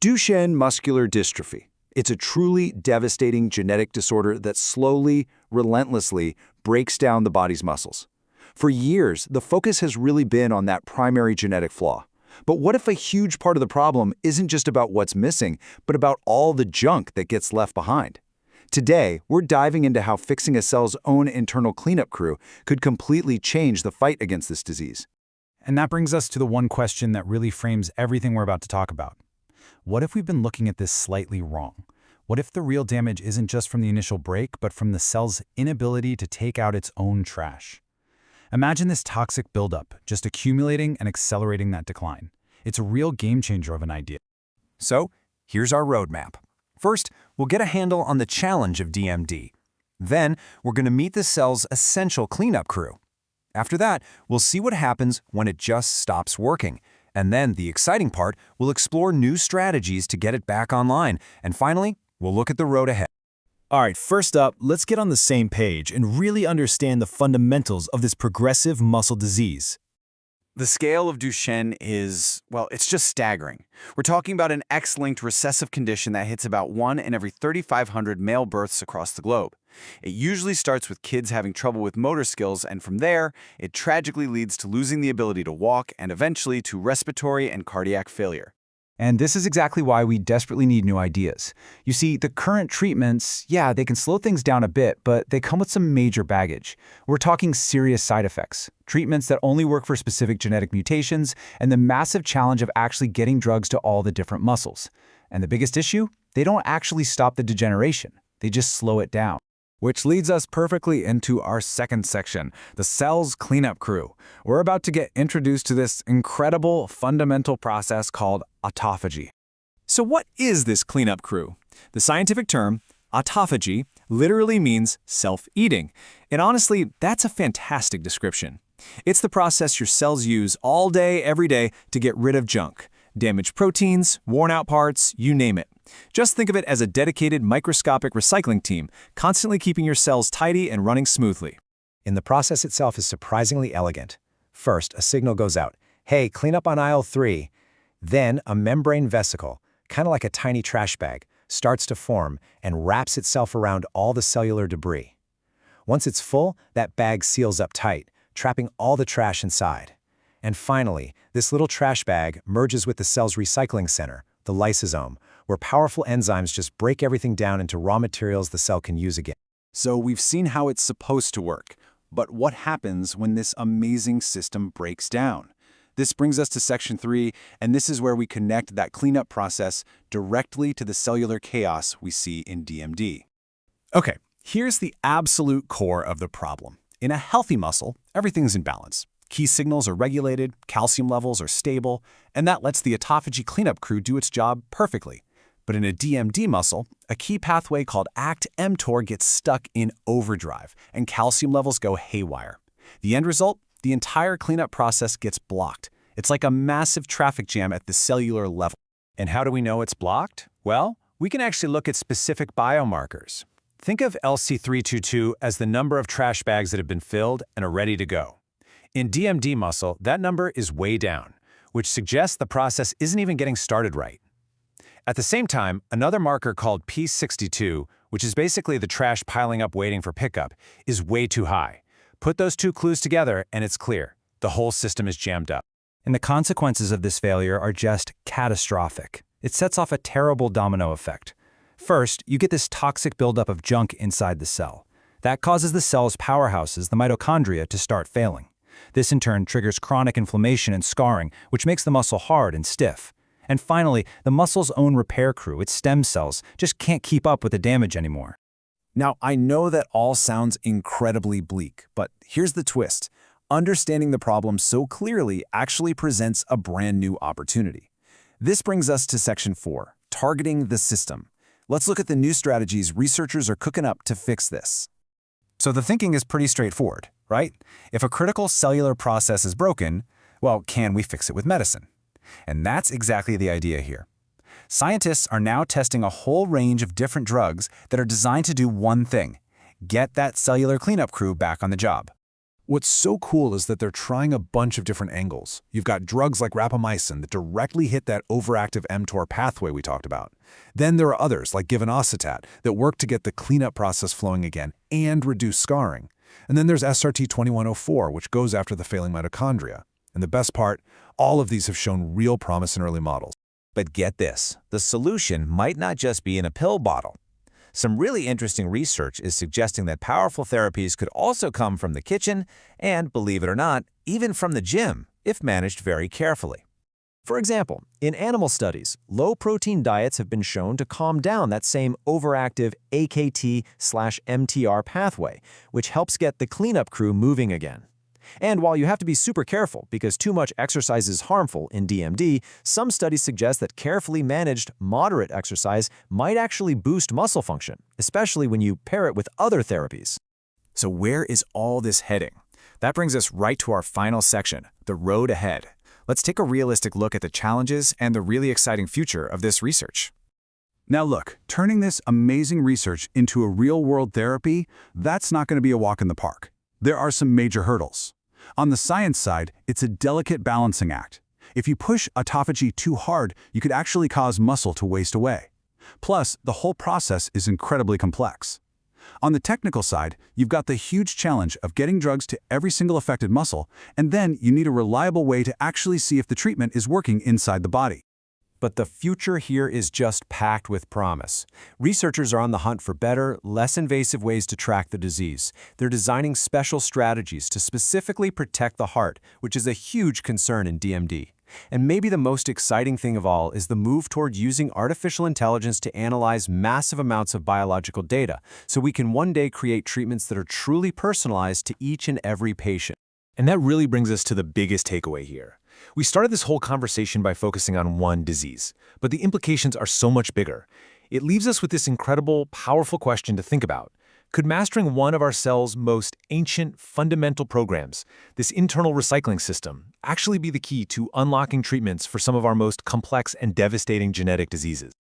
Duchenne muscular dystrophy. It's a truly devastating genetic disorder that slowly, relentlessly breaks down the body's muscles. For years, the focus has really been on that primary genetic flaw. But what if a huge part of the problem isn't just about what's missing, but about all the junk that gets left behind? Today, we're diving into how fixing a cell's own internal cleanup crew could completely change the fight against this disease. And that brings us to the one question that really frames everything we're about to talk about. What if we've been looking at this slightly wrong? What if the real damage isn't just from the initial break, but from the cell's inability to take out its own trash? Imagine this toxic buildup, just accumulating and accelerating that decline. It's a real game changer of an idea. So, here's our roadmap. First, we'll get a handle on the challenge of DMD. Then, we're going to meet the cell's essential cleanup crew. After that, we'll see what happens when it just stops working. And then, the exciting part, we'll explore new strategies to get it back online. And finally, we'll look at the road ahead. All right, first up, let's get on the same page and really understand the fundamentals of this progressive muscle disease. The scale of Duchenne is, well, it's just staggering. We're talking about an X-linked recessive condition that hits about 1 in every 3,500 male births across the globe. It usually starts with kids having trouble with motor skills, and from there, it tragically leads to losing the ability to walk and eventually to respiratory and cardiac failure. And this is exactly why we desperately need new ideas. You see, the current treatments, yeah, they can slow things down a bit, but they come with some major baggage. We're talking serious side effects, treatments that only work for specific genetic mutations, and the massive challenge of actually getting drugs to all the different muscles. And the biggest issue? They don't actually stop the degeneration. They just slow it down. Which leads us perfectly into our second section, the cell's cleanup crew. We're about to get introduced to this incredible fundamental process called autophagy. So what is this cleanup crew? The scientific term, autophagy, literally means self-eating. And honestly, that's a fantastic description. It's the process your cells use all day, every day to get rid of junk. Damaged proteins, worn-out parts, you name it. Just think of it as a dedicated microscopic recycling team, constantly keeping your cells tidy and running smoothly. And the process itself is surprisingly elegant. First, a signal goes out, hey, clean up on aisle 3. Then, a membrane vesicle, kind of like a tiny trash bag, starts to form and wraps itself around all the cellular debris. Once it's full, that bag seals up tight, trapping all the trash inside. And finally, this little trash bag merges with the cell's recycling center, the lysosome, where powerful enzymes just break everything down into raw materials the cell can use again. So we've seen how it's supposed to work, but what happens when this amazing system breaks down? This brings us to section 3, and this is where we connect that cleanup process directly to the cellular chaos we see in DMD. Okay, here's the absolute core of the problem. In a healthy muscle, everything's in balance. Key signals are regulated, calcium levels are stable, and that lets the autophagy cleanup crew do its job perfectly. But in a DMD muscle, a key pathway called ACT-mTOR gets stuck in overdrive, and calcium levels go haywire. The end result? The entire cleanup process gets blocked. It's like a massive traffic jam at the cellular level. And how do we know it's blocked? Well, we can actually look at specific biomarkers. Think of LC322 as the number of trash bags that have been filled and are ready to go. In DMD muscle, that number is way down, which suggests the process isn't even getting started right. At the same time, another marker called P62, which is basically the trash piling up waiting for pickup, is way too high. Put those two clues together and it's clear. The whole system is jammed up. And the consequences of this failure are just catastrophic. It sets off a terrible domino effect. First, you get this toxic buildup of junk inside the cell. That causes the cell's powerhouses, the mitochondria, to start failing. This in turn triggers chronic inflammation and scarring, which makes the muscle hard and stiff. And finally, the muscle's own repair crew, its stem cells, just can't keep up with the damage anymore. Now, I know that all sounds incredibly bleak, but here's the twist. Understanding the problem so clearly actually presents a brand new opportunity. This brings us to section 4, targeting the system. Let's look at the new strategies researchers are cooking up to fix this. So the thinking is pretty straightforward, right? If a critical cellular process is broken, well, can we fix it with medicine? And that's exactly the idea here. Scientists are now testing a whole range of different drugs that are designed to do one thing: get that cellular cleanup crew back on the job. What's so cool is that they're trying a bunch of different angles. You've got drugs like rapamycin that directly hit that overactive mTOR pathway we talked about. Then there are others like givenosetat that work to get the cleanup process flowing again and reduce scarring. And then there's SRT-2104, which goes after the failing mitochondria. And the best part, all of these have shown real promise in early models. But get this, the solution might not just be in a pill bottle. Some really interesting research is suggesting that powerful therapies could also come from the kitchen and, believe it or not, even from the gym, if managed very carefully. For example, in animal studies, low-protein diets have been shown to calm down that same overactive AKT/mTR pathway, which helps get the cleanup crew moving again. And while you have to be super careful because too much exercise is harmful in DMD, some studies suggest that carefully managed, moderate exercise might actually boost muscle function, especially when you pair it with other therapies. So where is all this heading? That brings us right to our final section, the road ahead. Let's take a realistic look at the challenges and the really exciting future of this research. Now look, turning this amazing research into a real-world therapy, that's not going to be a walk in the park. There are some major hurdles. On the science side, it's a delicate balancing act. If you push autophagy too hard, you could actually cause muscle to waste away. Plus, the whole process is incredibly complex. On the technical side, you've got the huge challenge of getting drugs to every single affected muscle, and then you need a reliable way to actually see if the treatment is working inside the body. But the future here is just packed with promise. Researchers are on the hunt for better, less invasive ways to track the disease. They're designing special strategies to specifically protect the heart, which is a huge concern in DMD. And maybe the most exciting thing of all is the move toward using artificial intelligence to analyze massive amounts of biological data, so we can one day create treatments that are truly personalized to each and every patient. And that really brings us to the biggest takeaway here. We started this whole conversation by focusing on one disease, but the implications are so much bigger. It leaves us with this incredible, powerful question to think about. Could mastering one of our cell's most ancient, fundamental programs, this internal recycling system, actually be the key to unlocking treatments for some of our most complex and devastating genetic diseases?